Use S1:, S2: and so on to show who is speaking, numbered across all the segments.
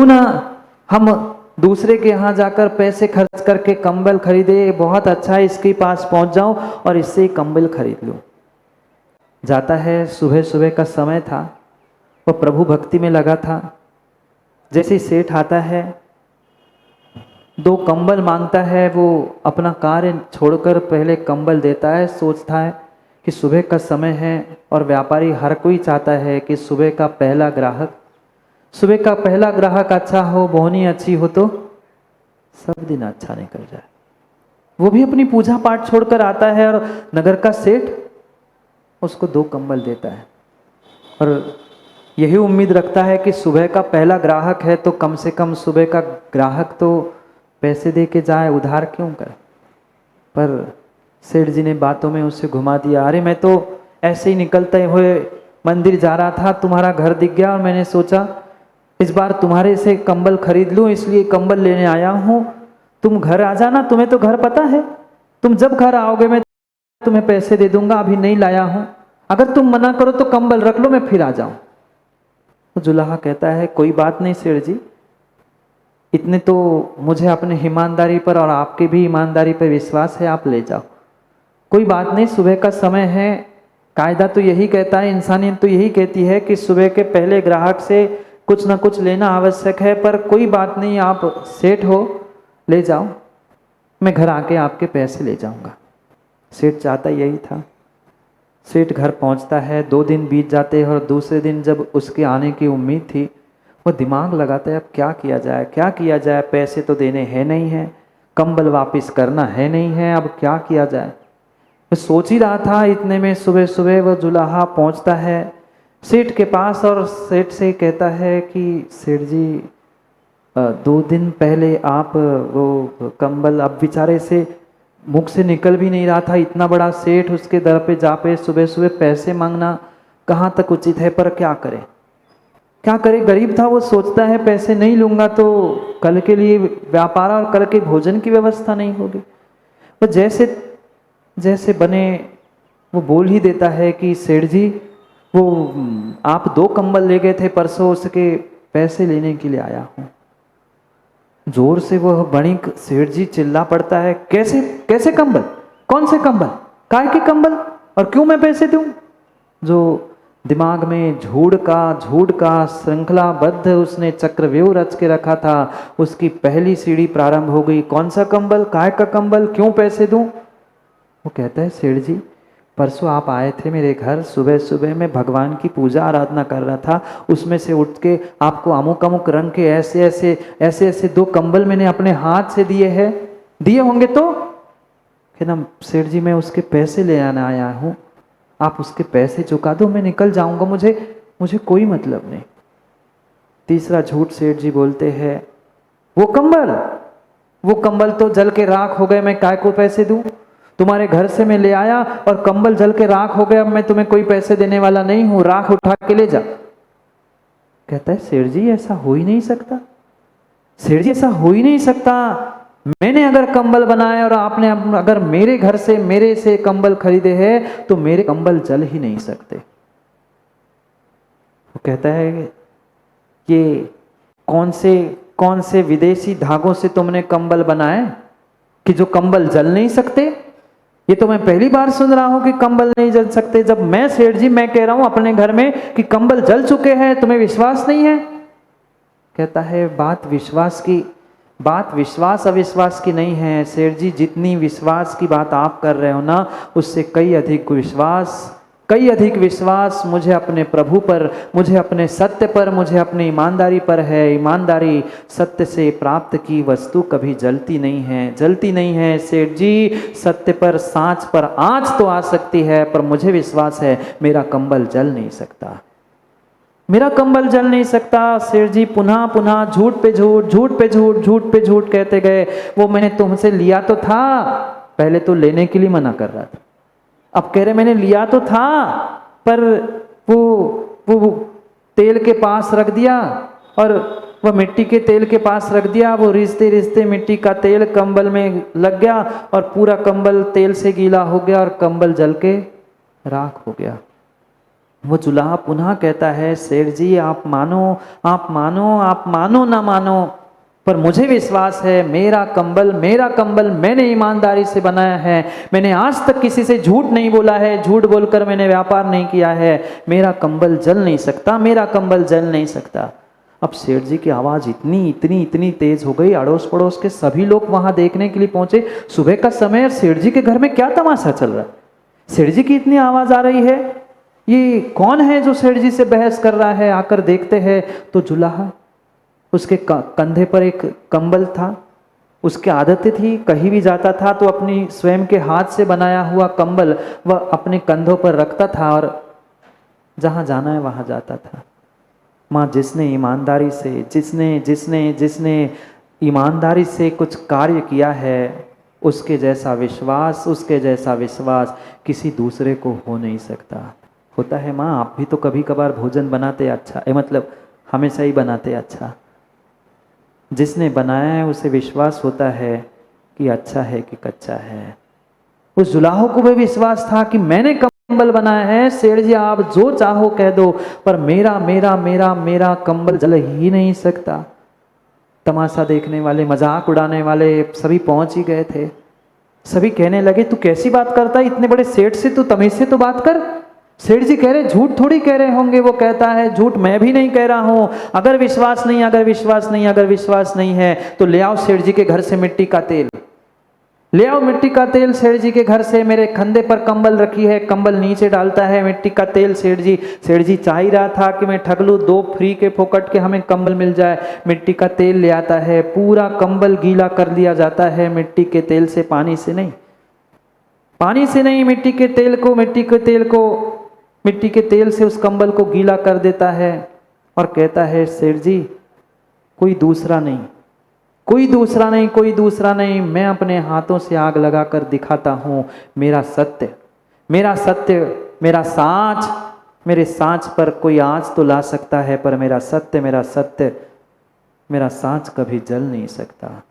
S1: क्यों ना हम दूसरे के यहाँ जाकर पैसे खर्च करके कंबल खरीदे, बहुत अच्छा है, इसके पास पहुंच जाऊं और इससे ही कंबल खरीद लूं। जाता है, सुबह सुबह का समय था, वो प्रभु भक्ति में लगा था। जैसे सेठ आता है, 2 कंबल मांगता है, वो अपना कार्य छोड़कर पहले कंबल देता है। सोचता है कि सुबह का समय है और व्यापारी हर कोई चाहता है कि सुबह का पहला ग्राहक अच्छा हो, बोहनी अच्छी हो तो सब दिन अच्छा निकल जाए। वो भी अपनी पूजा पाठ छोड़कर आता है और नगर का सेठ उसको 2 कंबल देता है और यही उम्मीद रखता है कि सुबह का पहला ग्राहक है तो कम से कम सुबह का ग्राहक तो पैसे दे के जाए, उधार क्यों करे। पर सेठ जी ने बातों में उसे घुमा दिया। अरे मैं तो ऐसे ही निकलते हुए मंदिर जा रहा था, तुम्हारा घर दिख गया और मैंने सोचा इस बार तुम्हारे से कंबल खरीद लूं, इसलिए कंबल लेने आया हूं। तुम घर आ जाना, तुम्हें तो घर पता है, तुम जब घर आओगे मैं तुम्हें पैसे दे दूंगा, अभी नहीं लाया हूं। अगर तुम मना करो तो कंबल रख लो, मैं फिर आ जाऊं। तो जुलाहा कहता है कोई बात नहीं सेठ जी, इतने तो मुझे अपने ईमानदारी पर और आपकी भी ईमानदारी पर विश्वास है, आप ले जाओ, कोई बात नहीं। सुबह का समय है, कायदा तो यही कहता है, इंसानियत तो यही कहती है कि सुबह के पहले ग्राहक से कुछ ना कुछ लेना आवश्यक है। पर कोई बात नहीं, आप सेठ हो, ले जाओ, मैं घर आके आपके पैसे ले जाऊंगा। सेठ चाहता यही था। सेठ घर पहुंचता है, 2 दिन बीत जाते हैं और दूसरे दिन जब उसके आने की उम्मीद थी, वो दिमाग लगाता है अब क्या किया जाए, पैसे तो देने हैं नहीं है, कंबल वापस करना है नहीं है, अब क्या किया जाए। मैं सोच ही रहा था, इतने में सुबह सुबह वो जुलाहा पहुंचता है सेठ के पास और सेठ से कहता है कि सेठ जी 2 दिन पहले आप वो कंबल, अब बेचारे से मुख से निकल भी नहीं रहा था, इतना बड़ा सेठ उसके दर पे जा पे सुबह सुबह पैसे मांगना कहाँ तक उचित है। पर क्या करे, गरीब था, वो सोचता है पैसे नहीं लूंगा तो कल के लिए व्यापार और कल के भोजन की व्यवस्था नहीं होगी। वो जैसे जैसे बने वो बोल ही देता है कि सेठ जी वो आप 2 कंबल ले गए थे परसों, उसके पैसे लेने के लिए आया हूं। जोर से वह बणिक सेठ जी चिल्ला पड़ता है, कैसे कंबल, कौन से कंबल, काय के कंबल, और क्यों मैं पैसे दूं। जो दिमाग में झूठ का श्रृंखलाबद्ध उसने चक्रव्यूह रच के रखा था, उसकी पहली सीढ़ी प्रारंभ हो गई। कौन सा कंबल, काय का कंबल, क्यों पैसे दूं। वो कहता है सेठ जी परसों आप आए थे मेरे घर, सुबह सुबह मैं भगवान की पूजा आराधना कर रहा था, उसमें से उठ के आपको अमुक अमुक रंग के ऐसे 2 कंबल मैंने अपने हाथ से दिए होंगे तो कहना सेठ जी मैं उसके पैसे ले आना आया हूँ, आप उसके पैसे चुका दो, मैं निकल जाऊंगा, मुझे कोई मतलब नहीं। तीसरा झूठ सेठ जी बोलते हैं, वो कंबल तो जल के राख हो गए, मैं काय को पैसे दूं। तुम्हारे घर से मैं ले आया और कंबल जल के राख हो गए, अब मैं तुम्हें कोई पैसे देने वाला नहीं हूं, राख उठा के ले जा। कहता है सेठ जी ऐसा हो ही नहीं सकता, सेठ जी ऐसा हो ही नहीं सकता, मैंने अगर कंबल बनाए और आपने अगर मेरे घर से मेरे से कंबल खरीदे हैं तो मेरे कंबल जल ही नहीं सकते। वो कहता है कि कौन से विदेशी धागों से तुमने कंबल बनाए कि जो कंबल जल नहीं सकते। ये तो मैं पहली बार सुन रहा हूं कि कंबल नहीं जल सकते। जब मैं सेठ जी मैं कह रहा हूं अपने घर में कि कंबल जल चुके हैं, तुम्हें विश्वास नहीं है। कहता है बात विश्वास अविश्वास की नहीं है सेठ जी, जितनी विश्वास की बात आप कर रहे हो ना, उससे कई अधिक विश्वास मुझे अपने प्रभु पर, मुझे अपने सत्य पर, मुझे अपनी ईमानदारी पर है। ईमानदारी सत्य से प्राप्त की वस्तु कभी जलती नहीं है सेठ जी। सत्य पर सांच पर आंच तो आ सकती है, पर मुझे विश्वास है मेरा कंबल जल नहीं सकता, मेरा कंबल जल नहीं सकता। सेठ जी पुनः झूठ पे झूठ कहते गए। वो मैंने तुमसे लिया तो था, पहले तो लेने के लिए मना कर रहा था, अब कह रहे मैंने लिया तो था, पर वो तेल के पास रख दिया और वह मिट्टी के तेल के पास रख दिया, वो रिश्ते मिट्टी का तेल कंबल में लग गया और पूरा कंबल तेल से गीला हो गया और कंबल जल के राख हो गया। वो जुलाहा पुनः कहता है, सेठ जी आप मानो, आप मानो, आप मानो ना मानो, पर मुझे विश्वास है मेरा कंबल मैंने ईमानदारी से बनाया है, मैंने आज तक किसी से झूठ नहीं बोला है, झूठ बोलकर मैंने व्यापार नहीं किया है, मेरा कंबल जल नहीं सकता, मेरा कंबल जल नहीं सकता। अब सेठ जी की आवाज़ इतनी तेज हो गई, अड़ोस पड़ोस के सभी लोग वहां देखने के लिए पहुंचे। सुबह का समय, सेठ जी के घर में क्या तमाशा चल रहा है? सेठ जी की इतनी आवाज़ आ रही है, ये कौन है जो सेठ जी से बहस कर रहा है? आकर देखते हैं तो जुलाहा, उसके कंधे पर एक कंबल था। उसकी आदत थी, कहीं भी जाता था तो अपनी स्वयं के हाथ से बनाया हुआ कंबल वह अपने कंधों पर रखता था और जहां जाना है वहां जाता था। माँ, जिसने ईमानदारी से जिसने जिसने जिसने ईमानदारी से कुछ कार्य किया है, उसके जैसा विश्वास, उसके जैसा विश्वास किसी दूसरे को हो नहीं सकता। होता है माँ, आप भी तो कभी कभार भोजन बनाते अच्छा, मतलब हमेशा ही बनाते अच्छा। जिसने बनाया है उसे विश्वास होता है कि अच्छा है कि कच्चा है। उस जुलाहो को भी विश्वास था कि मैंने कंबल बनाया है, सेठ जी आप जो चाहो कह दो, पर मेरा मेरा मेरा मेरा कंबल जल ही नहीं सकता। तमाशा देखने वाले, मजाक उड़ाने वाले सभी पहुंच ही गए थे। सभी कहने लगे तू कैसी बात करता है, इतने बड़े सेठ से तू तमीज से तो बात कर। सेठ जी कह रहे झूठ थोड़ी कह रहे होंगे। वो कहता है झूठ मैं भी नहीं कह रहा हूं। अगर विश्वास नहीं, अगर विश्वास नहीं, अगर विश्वास नहीं है तो ले आओ सेठ जी के घर से मिट्टी का तेल, ले आओ मिट्टी का तेल सेठ जी के घर से। मेरे कंधे पर कंबल रखी है, कंबल नीचे डालता है मिट्टी का तेल सेठ जी चाह ही रहा था कि मैं ठग लूं, 2 फ्री के फोकट के हमें कंबल मिल जाए। मिट्टी का तेल ले आता है, पूरा कंबल गीला कर दिया जाता है मिट्टी के तेल से, पानी से नहीं, पानी से नहीं, मिट्टी के तेल से उस कंबल को गीला कर देता है और कहता है सेठ जी कोई दूसरा नहीं, कोई दूसरा नहीं, कोई दूसरा नहीं, मैं अपने हाथों से आग लगाकर दिखाता हूं। मेरा सत्य, मेरा सत्य, मेरा सांच, मेरे सांच पर कोई आंच तो ला सकता है, पर मेरा सत्य, मेरा सत्य, मेरा सांच कभी जल नहीं सकता।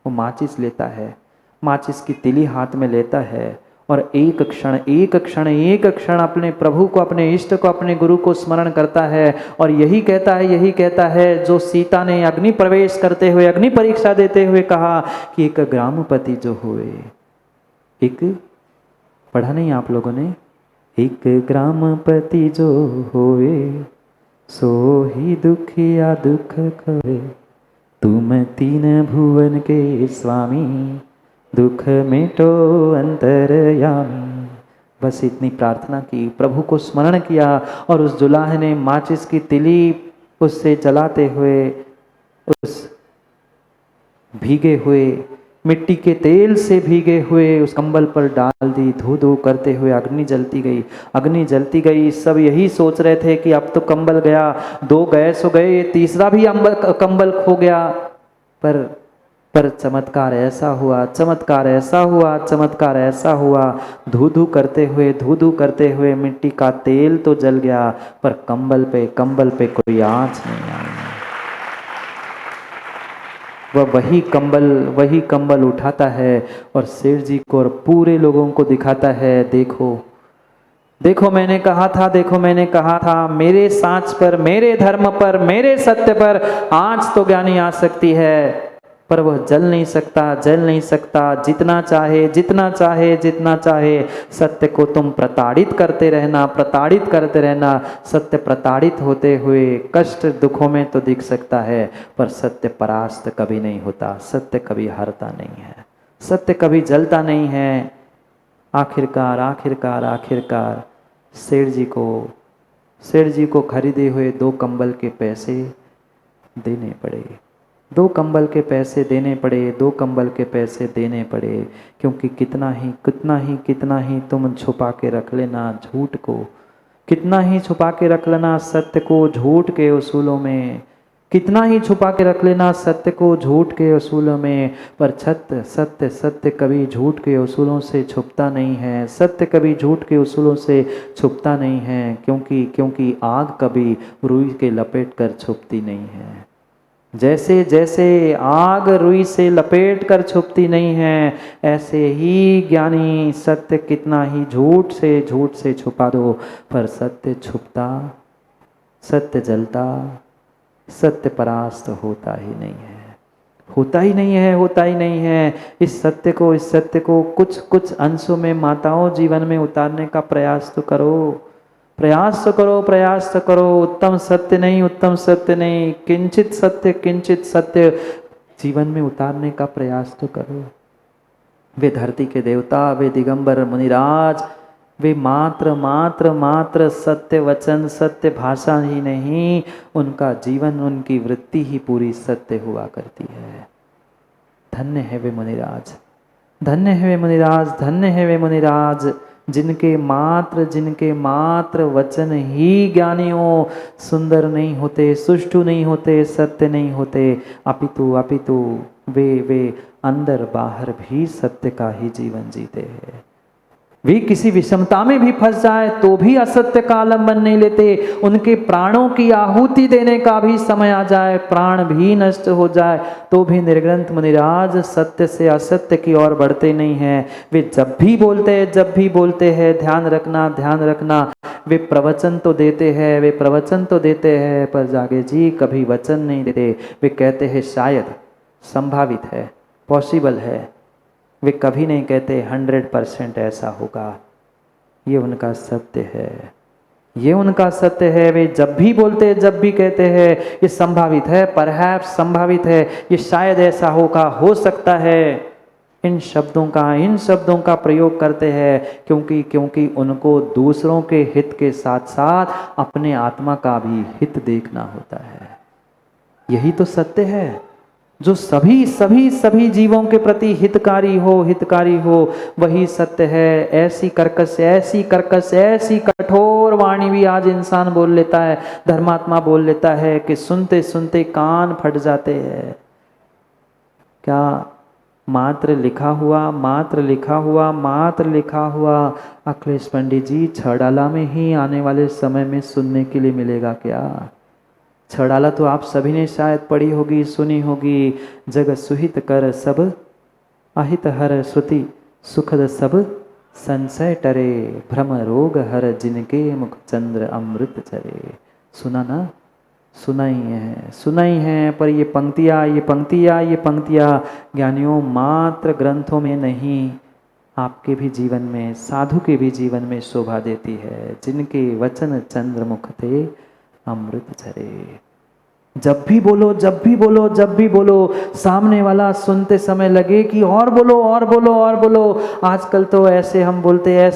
S1: वो माचिस लेता है, माचिस की तिली हाथ में लेता है और एक क्षण एक क्षण एक क्षण अपने प्रभु को, अपने इष्ट को, अपने गुरु को स्मरण करता है और यही कहता है जो सीता ने अग्नि प्रवेश करते हुए, अग्नि परीक्षा देते हुए कहा कि एक ग्रामपति जो हुए, एक, पढ़ा नहीं आप लोगों ने, एक ग्रामपति जो होए सो ही दुखिया दुख करे, तुम 3 भुवन के स्वामी, दुख मिटो अंतरयामी। बस इतनी प्रार्थना की, प्रभु को स्मरण किया और उस जुलाहे ने माचिस की तिली उससे जलाते हुए उस भीगे हुए, मिट्टी के तेल से भीगे हुए उस कंबल पर डाल दी। धू धू करते हुए अग्नि जलती गई, अग्नि जलती गई। सब यही सोच रहे थे कि अब तो कंबल गया, 2 गैस हो गए, तीसरा भी कंबल खो गया। पर चमत्कार ऐसा हुआ, चमत्कार ऐसा हुआ, चमत्कार ऐसा हुआ, धू धू करते हुए मिट्टी का तेल तो जल गया, पर कंबल पे कोई आंच नहीं आई। वह वही कंबल उठाता है और सेठ जी को और पूरे लोगों को दिखाता है, देखो देखो मैंने कहा था, देखो मैंने कहा था, मेरे सांच पर, मेरे धर्म पर, मेरे सत्य पर आंच तो ज्ञानी आ सकती है, पर वह जल नहीं सकता। जितना चाहे सत्य को तुम प्रताड़ित करते रहना। सत्य प्रताड़ित होते हुए कष्ट दुखों में तो दिख सकता है, पर सत्य परास्त कभी नहीं होता, सत्य कभी हारता नहीं है, सत्य कभी जलता नहीं है। आखिरकार सेठ जी को खरीदे हुए 2 कंबल के पैसे देने पड़े, 2 कंबल के पैसे देने पड़े, क्योंकि कितना ही तुम छुपा के रख लेना झूठ को, कितना ही छुपा के रख लेना सत्य को झूठ के उसूलों में, कितना ही छुपा के रख लेना सत्य को झूठ के उसूलों में, पर सत्य कभी झूठ के उसूलों से छुपता नहीं है, सत्य कभी झूठ के उसूलों से छुपता नहीं है, क्योंकि आग कभी रुई के लपेट कर छुपती नहीं है। जैसे जैसे आग रुई से लपेट कर छुपती नहीं है, ऐसे ही ज्ञानी सत्य कितना ही झूठ से छुपा दो, पर सत्य छुपता, सत्य जलता, सत्य परास्त होता ही नहीं है, होता ही नहीं है, होता ही नहीं है। इस सत्य को कुछ कुछ अंशों में माताओं जीवन में उतारने का प्रयास तो करो, प्रयास तो करो, प्रयास तो करो। उत्तम सत्य नहीं, उत्तम सत्य नहीं, किंचित सत्य जीवन में उतारने का प्रयास तो करो। वे धरती के देवता, वे दिगंबर मुनिराज, वे मात्र सत्य वचन, सत्य भाषा ही नहीं, उनका जीवन, उनकी वृत्ति ही पूरी सत्य हुआ करती है। धन्य है वे मुनिराज, धन्य है वे मुनिराज, धन्य है वे मुनिराज, जिनके मात्र वचन ही ज्ञानियों सुंदर नहीं होते, सुष्ठु नहीं होते, सत्य नहीं होते, अपितु वे अंदर बाहर भी सत्य का ही जीवन जीते हैं। वे किसी विषमता में भी फंस जाए तो भी असत्य का आलंबन नहीं लेते। उनके प्राणों की आहुति देने का भी समय आ जाए, प्राण भी नष्ट हो जाए, तो भी निर्ग्रंथ मुनिराज सत्य से असत्य की ओर बढ़ते नहीं हैं। वे जब भी बोलते हैं, ध्यान रखना, वे प्रवचन तो देते हैं, पर जागे जी कभी वचन नहीं देते। वे कहते हैं शायद, संभावित है, पॉसिबल है, वे कभी नहीं कहते 100% ऐसा होगा। ये उनका सत्य है, ये उनका सत्य है। वे जब भी बोलते, जब भी कहते हैं ये संभावित है, परहैप्स संभावित है, ये शायद ऐसा होगा, हो सकता है, इन शब्दों का प्रयोग करते हैं, क्योंकि उनको दूसरों के हित के साथ साथ अपने आत्मा का भी हित देखना होता है। यही तो सत्य है जो सभी जीवों के प्रति हितकारी हो, वही सत्य है। ऐसी कर्कश, ऐसी कठोर वाणी भी आज इंसान बोल लेता है, धर्मात्मा बोल लेता है कि सुनते सुनते कान फट जाते हैं। क्या मात्र लिखा हुआ अखिलेश पंडित जी छड़ाला में ही आने वाले समय में सुनने के लिए मिलेगा क्या? छड़ाला तो आप सभी ने शायद पढ़ी होगी, सुनी होगी। जग सुहित कर सब अहित हर, श्रुति सुखद सब संशय टरे, भ्रम रोग हर जिनके मुख चंद्र अमृत चरे। सुना ना? सुना ही है, पर ये पंक्तियाँ ज्ञानियों मात्र ग्रंथों में नहीं, आपके भी जीवन में, साधु के भी जीवन में शोभा देती है। जिनके वचन चंद्रमुख थे अमृत झरे। जब भी बोलो, सामने वाला सुनते समय लगे कि और बोलो। आजकल तो ऐसे हम बोलते,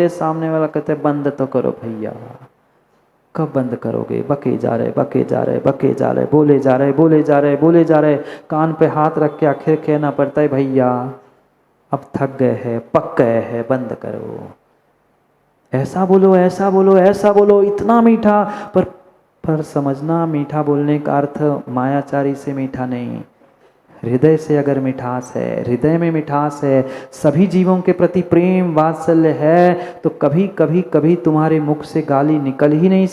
S1: सामने वाला कहते बंद तो करो भैया। कब बंद करोगे? बके जा रहे, बोले जा रहे, कान पे हाथ रख के आखिर कहना पड़ता है भैया अब थक गए हैं, पक गए हैं, बंद करो। ऐसा बोलो, इतना मीठा, पर समझना, मीठा बोलने का अर्थ मायाचारी से मीठा नहीं, हृदय से अगर मिठास है, हृदय में मिठास है, सभी जीवों के प्रति प्रेम वात्सल्य है, तो कभी तुम्हारे मुख से गाली निकल ही नहीं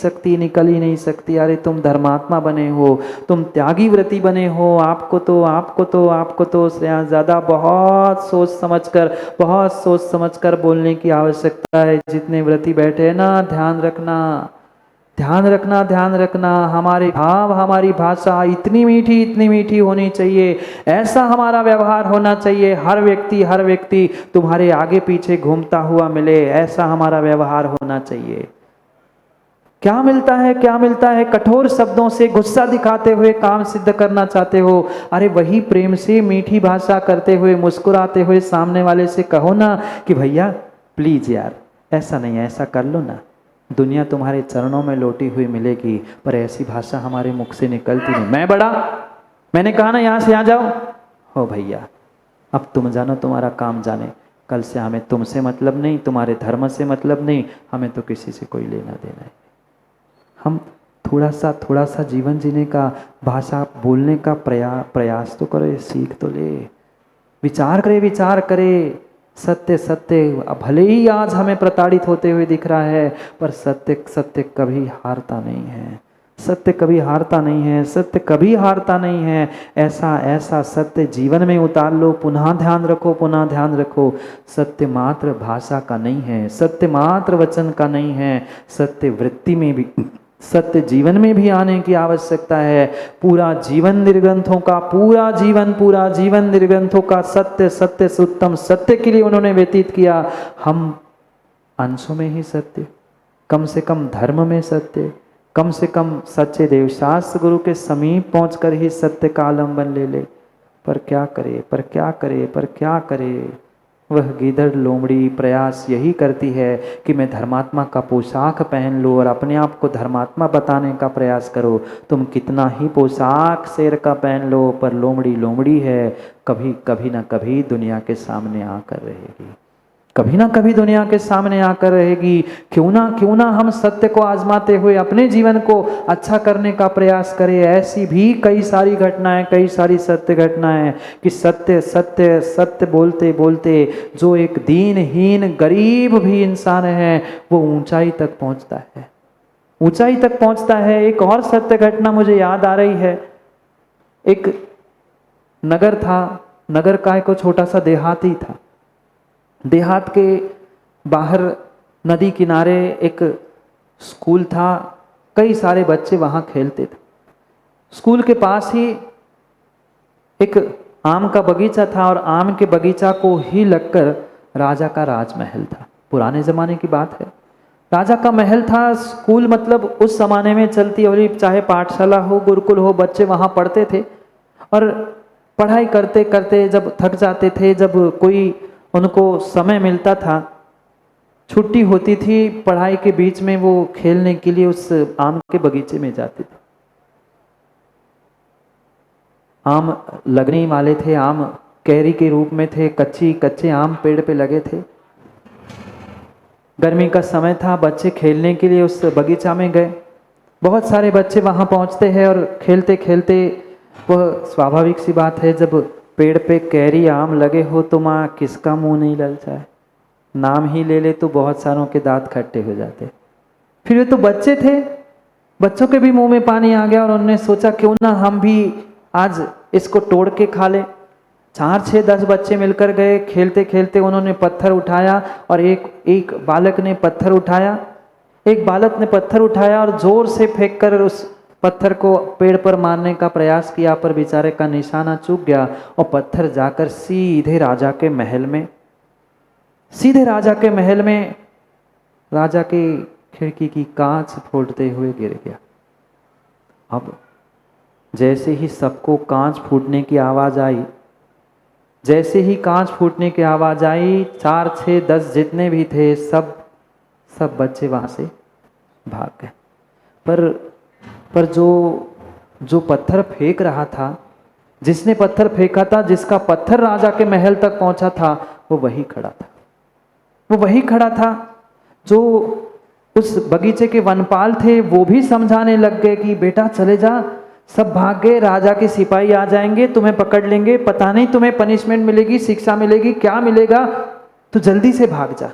S1: सकती। अरे तुम धर्मात्मा बने हो, तुम त्यागी व्रती बने हो, आपको तो ज़्यादा बहुत सोच समझकर बोलने की आवश्यकता है। जितने व्रती बैठे हैं ना, ध्यान रखना, हमारे भाव, हमारी भाषा इतनी मीठी होनी चाहिए, ऐसा हमारा व्यवहार होना चाहिए, हर व्यक्ति तुम्हारे आगे पीछे घूमता हुआ मिले, ऐसा हमारा व्यवहार होना चाहिए। क्या मिलता है? कठोर शब्दों से गुस्सा दिखाते हुए काम सिद्ध करना चाहते हो? अरे वही प्रेम से मीठी भाषा करते हुए, मुस्कुराते हुए सामने वाले से कहो ना कि भैया प्लीज यार ऐसा नहीं, ऐसा कर लो ना, दुनिया तुम्हारे चरणों में लौटी हुई मिलेगी। पर ऐसी भाषा हमारे मुख से निकलती नहीं। मैं बड़ा, मैंने कहा ना यहाँ से यहाँ जाओ, हो भैया अब तुम जानो, तुम्हारा काम जाने, कल से हमें तुमसे मतलब नहीं, तुम्हारे धर्म से मतलब नहीं, हमें तो किसी से कोई लेना देना है। हम थोड़ा सा जीवन जीने का, भाषा बोलने का प्रयास तो करे, सीख तो ले, विचार करे। सत्य भले ही आज हमें प्रताड़ित होते हुए दिख रहा है, पर सत्य कभी हारता नहीं है। सत्य कभी हारता नहीं है, सत्य कभी हारता नहीं है। ऐसा ऐसा सत्य जीवन में उतार लो। पुनः ध्यान रखो, पुनः ध्यान रखो, सत्य मात्र भाषा का नहीं है, सत्य मात्र वचन का नहीं है, सत्य वृत्ति में भी, सत्य जीवन में भी आने की आवश्यकता है। पूरा जीवन निर्ग्रंथों का, पूरा जीवन निर्ग्रंथों का सत्य सत्य से उत्तम सत्य के लिए उन्होंने व्यतीत किया। हम अंशों में ही सत्य, कम से कम धर्म में सत्य, कम से कम सच्चे देवशास्त्र गुरु के समीप पहुंचकर ही सत्य का आलंबन ले ले। पर क्या करे, पर क्या करे, पर क्या करे। वह गीदड़ लोमड़ी प्रयास यही करती है कि मैं धर्मात्मा का पोशाक पहन लूँ और अपने आप को धर्मात्मा बताने का प्रयास करो। तुम कितना ही पोशाक शेर का पहन लो, पर लोमड़ी लोमड़ी है, कभी कभी ना कभी दुनिया के सामने आकर रहेगी, कभी ना कभी दुनिया के सामने आकर रहेगी। क्यों ना हम सत्य को आजमाते हुए अपने जीवन को अच्छा करने का प्रयास करें। ऐसी भी कई सारी घटनाएं, कई सारी सत्य घटनाएं कि सत्य सत्य सत्य बोलते बोलते जो एक दीनहीन गरीब भी इंसान है वो ऊंचाई तक पहुंचता है, ऊंचाई तक पहुंचता है। एक और सत्य घटना मुझे याद आ रही है। एक नगर था, नगर का एक छोटा सा देहाती था। देहात के बाहर नदी किनारे एक स्कूल था, कई सारे बच्चे वहाँ खेलते थे। स्कूल के पास ही एक आम का बगीचा था और आम के बगीचा को ही लगकर राजा का राजमहल था। पुराने ज़माने की बात है, राजा का महल था। स्कूल मतलब उस ज़माने में चलती हुई चाहे पाठशाला हो, गुरुकुल हो, बच्चे वहाँ पढ़ते थे और पढ़ाई करते करते जब थक जाते थे, जब कोई उनको समय मिलता था, छुट्टी होती थी पढ़ाई के बीच में, वो खेलने के लिए उस आम के बगीचे में जाते थे। आम लगने वाले थे, आम कैरी के रूप में थे, कच्चे आम पेड़ पे लगे थे। गर्मी का समय था, बच्चे खेलने के लिए उस बगीचा में गए। बहुत सारे बच्चे वहाँ पहुँचते हैं और खेलते खेलते, वह स्वाभाविक सी बात है, जब पेड़ पे कैरी आम लगे हो तो माँ किसका मुंह नहीं ललचाए। नाम ही ले ले तो बहुत सारों के दांत खट्टे हो जाते। फिर ये तो बच्चे थे, बच्चों के भी मुंह में पानी आ गया और उन्होंने सोचा क्यों ना हम भी आज इसको तोड़ के खा ले। 4, 6, 10 बच्चे मिलकर गए। खेलते खेलते उन्होंने पत्थर उठाया और एक बालक ने पत्थर उठाया, और जोर से फेंक कर उस पत्थर को पेड़ पर मारने का प्रयास किया, पर बेचारे का निशाना चूक गया और पत्थर जाकर सीधे राजा के महल में राजा के खिड़की की कांच फोड़ते हुए गिर गया। अब जैसे ही सबको कांच फूटने की आवाज आई, 4, 6, 10 जितने भी थे सब बच्चे वहां से भाग गए। पर जो पत्थर फेंक रहा था, जिसने पत्थर फेंका था, जिसका पत्थर राजा के महल तक पहुंचा था, वो वही खड़ा था। जो उस बगीचे के वनपाल थे वो भी समझाने लग गए कि बेटा चले जा, सब भाग गए, राजा के सिपाही आ जाएंगे, तुम्हें पकड़ लेंगे, पता नहीं तुम्हें पनिशमेंट मिलेगी, शिक्षा मिलेगी, क्या मिलेगा, तो जल्दी से भाग जा।